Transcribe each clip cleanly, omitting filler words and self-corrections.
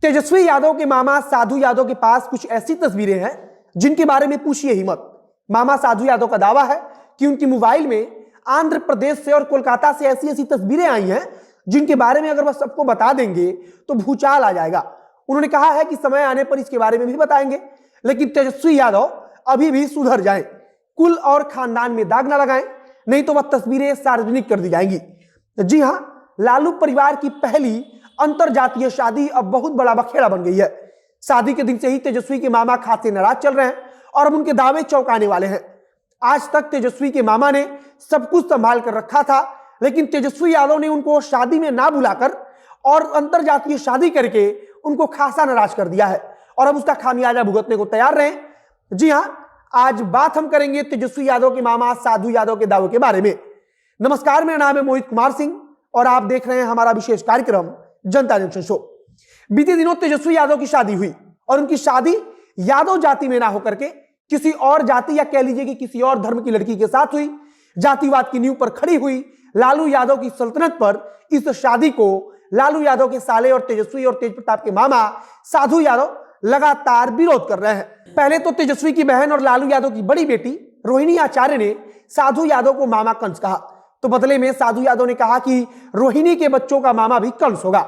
तेजस्वी यादव के मामा साधु यादव के पास कुछ ऐसी तस्वीरें हैं जिनके बारे में पूछिए ही मत। मामा साधु यादव का दावा है कि उनकी मोबाइल में आंध्र प्रदेश से और कोलकाता से ऐसी ऐसी तस्वीरें आई हैं जिनके बारे में अगर वह सबको बता देंगे तो भूचाल आ जाएगा। उन्होंने कहा है कि समय आने पर इसके बारे में भी बताएंगे, लेकिन तेजस्वी यादव अभी भी सुधर जाएं, कुल और खानदान में दाग ना लगाएं, नहीं तो वह तस्वीरें सार्वजनिक कर दी जाएंगी। जी हां, लालू परिवार की पहली अंतरजातीय शादी अब बहुत बड़ा बखेड़ा बन गई है। शादी के दिन से ही तेजस्वी के मामा खासे नाराज चल रहे हैं और अब उनके दावे चौंकाने वाले हैं। आज तक तेजस्वी के मामा ने सब कुछ संभाल कर रखा था, लेकिन तेजस्वी यादव ने उनको शादी में ना बुलाकर और अंतरजातीय शादी करके उनको खासा नाराज कर दिया है और अब उसका खामियाजा भुगतने को तैयार रहे। जी हां, आज बात हम करेंगे तेजस्वी यादव के मामा साधु यादव के दावे के बारे में। नमस्कार, मेरा नाम है मोहित कुमार सिंह और आप देख रहे हैं हमारा विशेष कार्यक्रम जनता जंक्शन शो। बीते दिनों तेजस्वी यादव की शादी हुई और उनकी शादी यादव जाति में ना होकर के किसी और जाति या कह लीजिए कि किसी और धर्म की लड़की के साथ हुई। जातिवाद की नींव पर खड़ी हुई लालू यादव की सल्तनत पर इस शादी को लालू यादव के साले और तेजस्वी और तेज प्रताप के मामा साधु यादव लगातार विरोध कर रहे हैं। पहले तो तेजस्वी की बहन और लालू यादव की बड़ी बेटी रोहिणी आचार्य ने साधु यादव को मामा कंस कहा, तो बदले में साधु यादव ने कहा कि रोहिणी के बच्चों का मामा भी कंस होगा।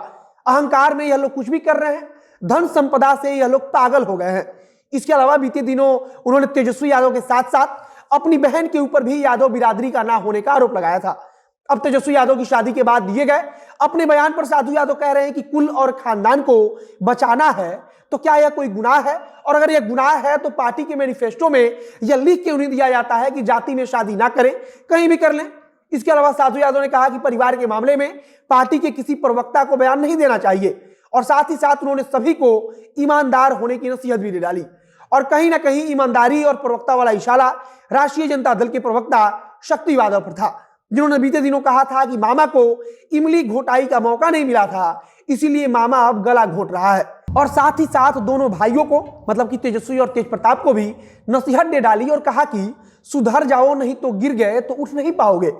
अहंकार में यह लोग कुछ भी कर रहे हैं, धन संपदा से यह लोग पागल हो गए हैं। इसके अलावा बीते दिनों उन्होंने तेजस्वी यादव के साथ साथ अपनी बहन के ऊपर भी यादव बिरादरी का ना होने का आरोप लगाया था। अब तेजस्वी यादव की शादी के बाद दिए गए अपने बयान पर साधु यादव कह रहे हैं कि कुल और खानदान को बचाना है, तो क्या यह कोई गुनाह है? और अगर यह गुनाह है तो पार्टी के मैनिफेस्टो में यह लिख के उन्हें दिया जाता है कि जाति में शादी ना करें, कहीं भी कर लें। इसके अलावा साधु यादव ने कहा कि परिवार के मामले में पार्टी के किसी प्रवक्ता को बयान नहीं देना चाहिए और साथ ही साथ उन्होंने सभी को ईमानदार होने की नसीहत भी दे डाली। और कहीं ना कहीं ईमानदारी और प्रवक्ता वाला इशारा राष्ट्रीय जनता दल के प्रवक्ता शक्ति यादव पर था, जिन्होंने बीते दिनों कहा था कि मामा को इमली घोटाई का मौका नहीं मिला था, इसीलिए मामा अब गला घोट रहा है। और साथ ही साथ दोनों भाइयों को मतलब कि तेजस्वी और तेज प्रताप को भी नसीहत दे डाली और कहा कि सुधर जाओ, नहीं तो गिर गए तो उठ नहीं पाओगे।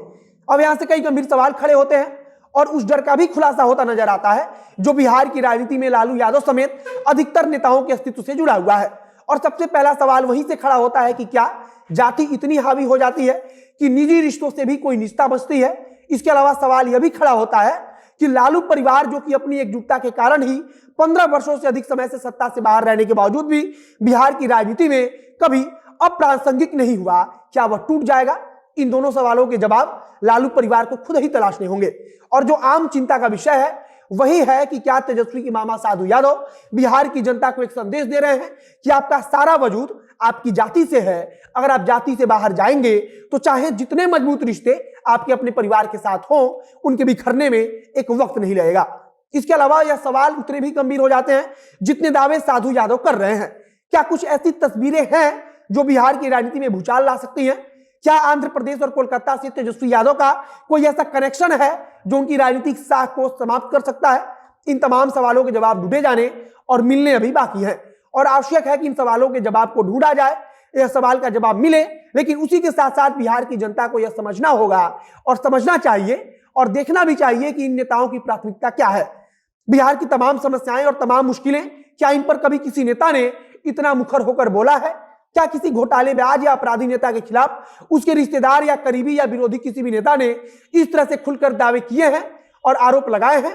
अब यहां से कई गंभीर सवाल खड़े होते हैं और उस डर का भी खुलासा होता नजर आता है जो बिहार की राजनीति में लालू यादव समेत अधिकतर नेताओं के अस्तित्व से जुड़ा हुआ है। और सबसे पहला सवाल वहीं से खड़ा होता है कि क्या जाति इतनी हावी हो जाती है कि निजी रिश्तों से भी कोई निष्ठा बचती है? इसके अलावा सवाल यह भी खड़ा होता है कि लालू परिवार जो कि अपनी एकजुटता के कारण ही 15 वर्षों से अधिक समय से सत्ता से बाहर रहने के बावजूद भी बिहार की राजनीति में कभी अप्रासंगिक नहीं हुआ, क्या वह टूट जाएगा? इन दोनों सवालों के जवाब लालू परिवार को खुद ही तलाशने होंगे। और जो आम चिंता का विषय है वही है कि क्या तेजस्वी के मामा साधु यादव बिहार की जनता को एक संदेश दे रहे हैं कि आपका सारा वजूद आपकी जाति से है, अगर आप जाति से बाहर जाएंगे तो चाहे जितने मजबूत रिश्ते आपके अपने परिवार के साथ हों, उनके बिखरने में एक वक्त नहीं लगेगा। इसके अलावा यह सवाल उतने भी गंभीर हो जाते हैं जितने दावे साधु यादव कर रहे हैं। क्या कुछ ऐसी तस्वीरें हैं जो बिहार की राजनीति में भूचाल ला सकती हैं? क्या आंध्र प्रदेश और कोलकाता से तेजस्वी यादव का कोई ऐसा कनेक्शन है जो उनकी राजनीतिक साख को समाप्त कर सकता है? इन तमाम सवालों के जवाब ढूंढे जाने और मिलने अभी बाकी है और आवश्यक है कि इन सवालों के जवाब को ढूंढा जाए, यह सवाल का जवाब मिले। लेकिन उसी के साथ साथ बिहार की जनता को यह समझना होगा और समझना चाहिए और देखना भी चाहिए कि इन नेताओं की प्राथमिकता क्या है। बिहार की तमाम समस्याएं और तमाम मुश्किलें, क्या इन पर कभी किसी नेता ने इतना मुखर होकर बोला है? क्या किसी घोटालेबाज या अपराधी नेता के खिलाफ उसके रिश्तेदार या करीबी या विरोधी किसी भी नेता ने इस तरह से खुलकर दावे किए हैं और आरोप लगाए हैं?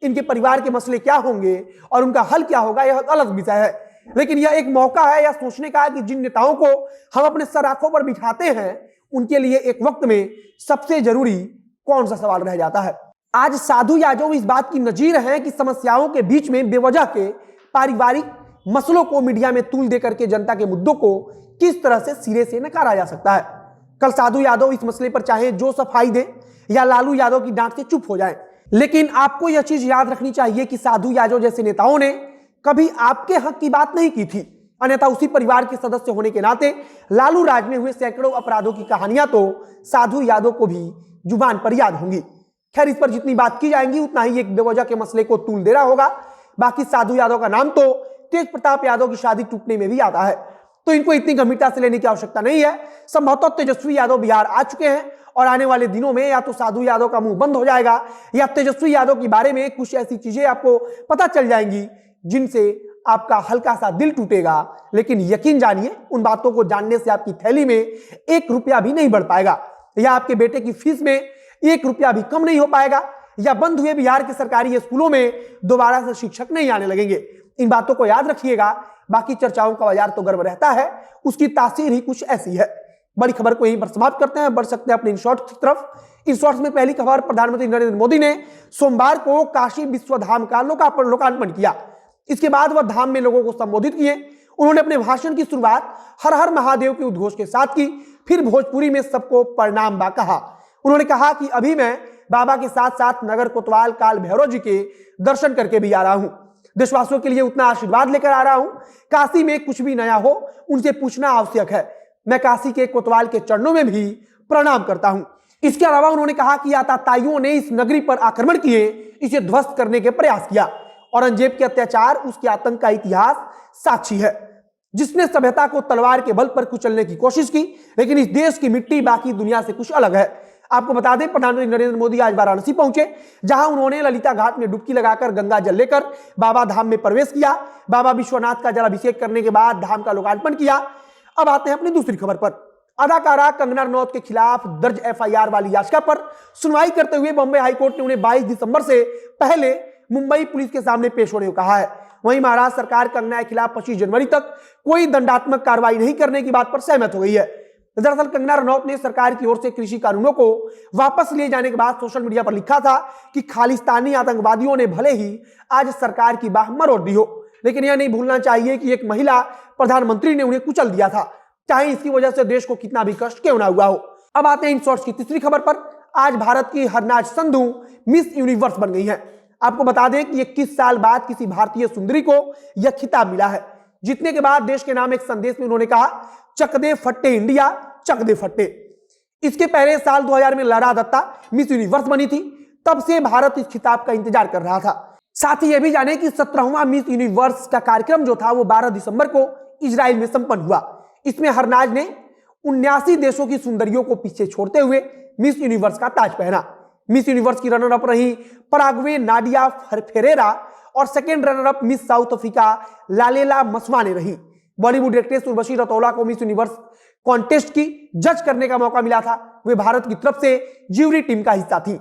इनके परिवार के मसले क्या होंगे और उनका हल क्या होगा, यह अलग विषय है। लेकिन यह एक मौका है यह सोचने का कि जिन नेताओं को हम अपने सर आंखों पर बिठाते हैं उनके लिए एक वक्त में सबसे जरूरी कौन सा सवाल रह जाता है। आज साधु यादव इस बात की नजीर है कि समस्याओं के बीच में बेवजह के पारिवारिक मसलों को मीडिया में तूल देकर के जनता के मुद्दों को किस तरह से सिरे से नकारा जा सकता है। कल साधु यादव इस मसले पर चाहे जो सफाई दे या लालू यादव की डांट से चुप हो जाए, लेकिन आपको यह चीज याद रखनी चाहिए कि साधु यादव जैसे नेताओं ने कभी आपके हक की बात नहीं की थी, अन्यथा उसी परिवार के सदस्य होने के नाते लालू राज में हुए सैकड़ों अपराधों की कहानियां तो साधु यादव को भी जुबान पर याद होंगी। खैर, इस पर जितनी बात की जाएगी उतना ही एक बेवजह के मसले को तूल दे रहा होगा। बाकी साधु यादव का नाम तो तेज प्रताप यादव की शादी टूटने में भी आता है, तो इनको इतनी गंभीरता से लेने की आवश्यकता नहीं है। संभवतः तेजस्वी यादव बिहार आ चुके हैं और आने वाले दिनों में या तो साधु यादव का मुंह बंद हो जाएगा या तेजस्वी यादव के बारे में कुछ ऐसी चीजें आपको पता चल जाएंगी जिनसे आपका हल्का सा दिल टूटेगा, लेकिन यकीन जानिए उन बातों को जानने से आपकी थैली में 1 रुपया भी नहीं बढ़ पाएगा, या आपके बेटे की फीस में 1 रुपया भी कम नहीं हो पाएगा, या बंद हुए बिहार के सरकारी स्कूलों में दोबारा से शिक्षक नहीं आने लगेंगे। इन बातों को याद रखिएगा। बाकी चर्चाओं का बाजार तो गर्व रहता है, उसकी तासीर ही कुछ ऐसी है। बड़ी खबर को यहीं पर समाप्त करते हैं, बढ़ सकते हैं अपने इन शॉर्ट्स की तरफ। इन शॉर्ट्स में पहली खबर, प्रधानमंत्री नरेंद्र मोदी ने सोमवार को काशी विश्वधाम का लोकार्पण किया। इसके बाद वह धाम में लोगों को संबोधित किए। उन्होंने अपने भाषण की शुरुआत हर हर महादेव के उद्घोष के साथ की, फिर भोजपुरी में सबको प्रणाम बा कहा। उन्होंने कहा कि अभी मैं बाबा के साथ साथ नगर कोतवाल काल भैरव जी के दर्शन करके भी आ रहा हूं, देशवासियों के लिए उतना आशीर्वाद लेकर आ रहा हूं। काशी में कुछ भी नया हो उनसे पूछना आवश्यक है। मैं काशी के कोतवाल के चरणों में भी प्रणाम करता हूं। इसके अलावा उन्होंने कहा कि आतताइयों ने इस नगरी पर आक्रमण किए, इसे ध्वस्त करने के प्रयास किया। औरंगजेब के अत्याचार, उसके आतंक का इतिहास साक्षी है, जिसने सभ्यता को तलवार के बल पर कुचलने की कोशिश की। लेकिन इस देश की मिट्टी बाकी दुनिया से कुछ अलग है। आपको बता दें, प्रधानमंत्री नरेंद्र मोदी आज वाराणसी पहुंचे, जहां उन्होंने ललिता घाट में डुबकी लगाकर गंगा जल लेकर बाबा धाम में प्रवेश किया। बाबा विश्वनाथ का जलाभिषेक करने के बाद धाम का लोकार्पण किया। अब आते हैं अपनी दूसरी खबर पर। अदाकारा कंगना रनौत के खिलाफ दर्ज FIR वाली याचिका पर सुनवाई करते हुए बॉम्बे हाईकोर्ट ने उन्हें 22 दिसंबर से पहले मुंबई पुलिस के सामने पेश होने को कहा है। वहीं महाराष्ट्र सरकार कंगना के खिलाफ 25 जनवरी तक कोई दंडात्मक कार्रवाई नहीं करने की बात पर सहमत हो गई है। दरअसल कंगना रनौत ने सरकार की ओर से कृषि कानूनों को वापस लिए जाने के बाद सोशल मीडिया पर लिखा था कि खालिस्तानी आतंकवादियों ने भले ही आज सरकार की बाह मरोड़ दी हो, लेकिन यह नहीं भूलना चाहिए कि एक महिला प्रधानमंत्री ने उन्हें कुचल दिया था, चाहे इसकी वजह से देश को कितना भी कष्ट क्यों ना हुआ हो। अब आते हैं इन शॉर्ट्स की तीसरी खबर पर। आज भारत की हरनाज संधू मिस यूनिवर्स बन गई है। आपको बता दें कि 21 साल बाद किसी भारतीय सुंदरी को यह खिताब मिला है। जीतने के बाद देश के नाम एक संदेश में उन्होंने कहा, चक दे फट्टे इंडिया, चक दे फट्टे। इसके पहले साल 2000 में लहरा दत्ता मिस यूनिवर्स बनी थी। तब से भारत इस खिताब का इंतजार कर रहा था। साथ ही यह भी जाने कि 17वां मिस यूनिवर्स का कार्यक्रम जो था वो 12 दिसंबर को इजराइल में संपन्न हुआ। इसमें हरनाज ने 79 देशों की सुंदरियों को पीछे छोड़ते हुए मिस यूनिवर्स का ताज पहना। मिस यूनिवर्स की रनर अप रही पराग्वे नाडिया फेरेरा और second runner up Miss South Africa Lalela Mswane रही। बॉलीवुड एक्ट्रेस उर्वशी रतौला को मिस यूनिवर्स कॉन्टेस्ट की जज करने का मौका मिला था। वे भारत की तरफ से ज्यूरी टीम का हिस्सा थी।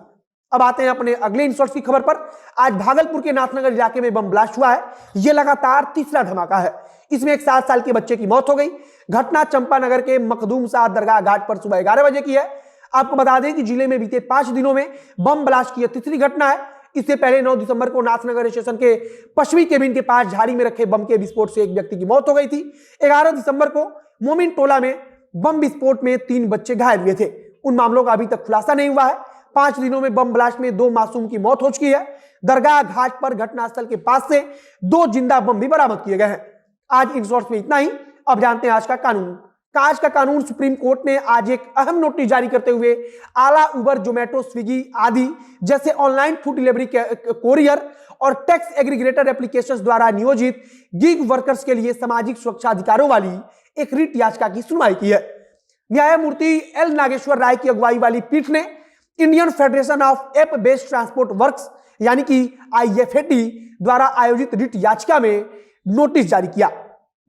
अब आते हैं अपने अगले इंसर्ट्स की खबर पर। आज भागलपुर के नाथनगर इलाके में बम ब्लास्ट हुआ है। यह लगातार तीसरा धमाका है। इसमें एक 7 साल के बच्चे की मौत हो गई। घटना चंपानगर के मखदूम शाह दरगाह घाट पर सुबह 11 बजे की है। आपको बता दें कि जिले में बीते 5 दिनों में बम ब्लास्ट की तीसरी घटना है। इससे पहले 9 दिसंबर को नाथनगर स्टेशन के पश्चिमी केबिन के पास झाड़ी में रखे बम के विस्फोट से एक व्यक्ति की मौत हो गई थी। 11 दिसंबर को मोमिन टोला में बम विस्फोट में 3 बच्चे घायल हुए थे। उन मामलों का अभी तक खुलासा नहीं हुआ है। 5 दिनों में बम ब्लास्ट में 2 मासूम की मौत हो चुकी है। दरगाह घाट पर घटनास्थल के पास से 2 जिंदा बम भी बरामद किए गए हैं। आज इन शॉर्ट्स में इतना ही। अब जानते हैं आज का कानून। आज का कानून सुप्रीम कोर्ट ने आज एक अहम नोटिस जारी करते हुए आला, उबर, जोमेटो, स्विगी आदि जैसे ऑनलाइन फूड डिलीवरी कोरियर और टैक्स एग्रीगेटर एप्लीकेशंस द्वारा नियोजित गिग वर्कर्स के लिए सामाजिक सुरक्षा अधिकारों वाली एक रिट याचिका की सुनवाई की है। न्यायमूर्ति एल नागेश्वर राय की अगुवाई वाली पीठ ने Indian federation of app based transport works यानी कि IFAT द्वारा आयोजित रिट याचिका में नोटिस जारी किया।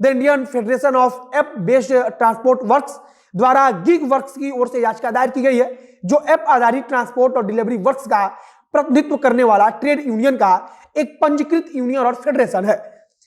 The Indian federation of app based transport works द्वारा गिग वर्क्स की ओर से याचिका दायर की गई है, जो ऐप आधारित ट्रांसपोर्ट और डिलीवरी वर्क्स का प्रतिनिधित्व करने वाला ट्रेड यूनियन का एक पंजीकृत यूनियन और फेडरेशन है।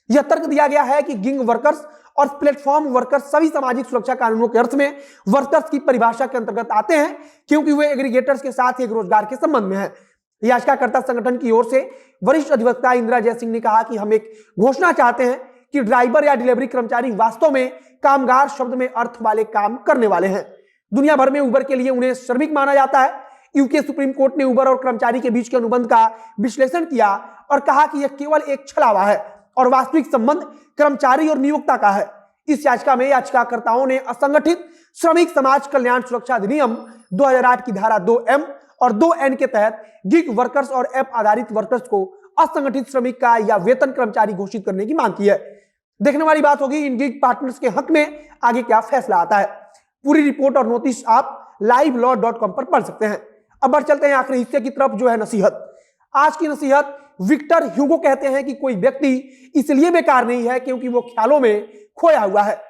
यह तर्क दिया गया है कि गिग वर्कर्स और प्लेटफॉर्म वर्कर्स सभी सामाजिक सुरक्षा कानूनों के अर्थ में वर्कर्स की परिभाषा के अंतर्गत आते हैं, क्योंकि वे एग्रीगेटर्स के साथ एक रोजगार के संबंध में है। याचिकाकर्ता संगठन की ओर से वरिष्ठ अधिवक्ता इंदिरा जयसिंह ने कहा कि हम एक घोषणा चाहते हैं कि ड्राइवर या डिलीवरी कर्मचारी वास्तव में कामगार शब्द में अर्थ वाले काम करने वाले हैं। दुनिया भर में उबर के लिए उन्हें श्रमिक माना जाता है। यूके सुप्रीम कोर्ट ने उबर और कर्मचारी के बीच के अनुबंध का विश्लेषण किया और कहा कि यह केवल एक छलावा है और वास्तविक संबंध कर्मचारी और नियोक्ता का है। इस याचिका में याचिकाकर्ताओं ने असंगठित श्रमिक समाज कल्याण सुरक्षा अधिनियम 2008 की धारा 2M और 2N के तहत गिग वर्कर्स और ऐप आधारित वर्कर्स को असंगठित श्रमिक का या वेतन कर्मचारी घोषित करने की मांग की है। देखने वाली बात होगी इन गिग पार्टनर्स के हक में आगे क्या फैसला आता है। पूरी रिपोर्ट और नोटिस आप livelaw.com पर पढ़ सकते हैं। अब बढ़ चलते हैं आखिरी हिस्से की तरफ, जो है नसीहत। आज की नसीहत विक्टर ह्यूगो कहते हैं कि कोई व्यक्ति इसलिए बेकार नहीं है क्योंकि वो ख्यालों में खोया हुआ है।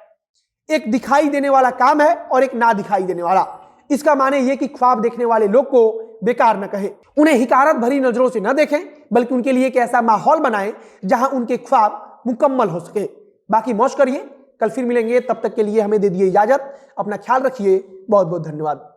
एक दिखाई देने वाला काम है और एक ना दिखाई देने वाला। इसका माने ये कि ख्वाब देखने वाले लोग को बेकार न कहे, उन्हें हिकारत भरी नजरों से न देखें, बल्कि उनके लिए एक ऐसा माहौल बनाएं जहां उनके ख्वाब मुकम्मल हो सके। बाकी मौज करिए, कल फिर मिलेंगे, तब तक के लिए हमें दे दिए इजाजत। अपना ख्याल रखिए, बहुत बहुत धन्यवाद।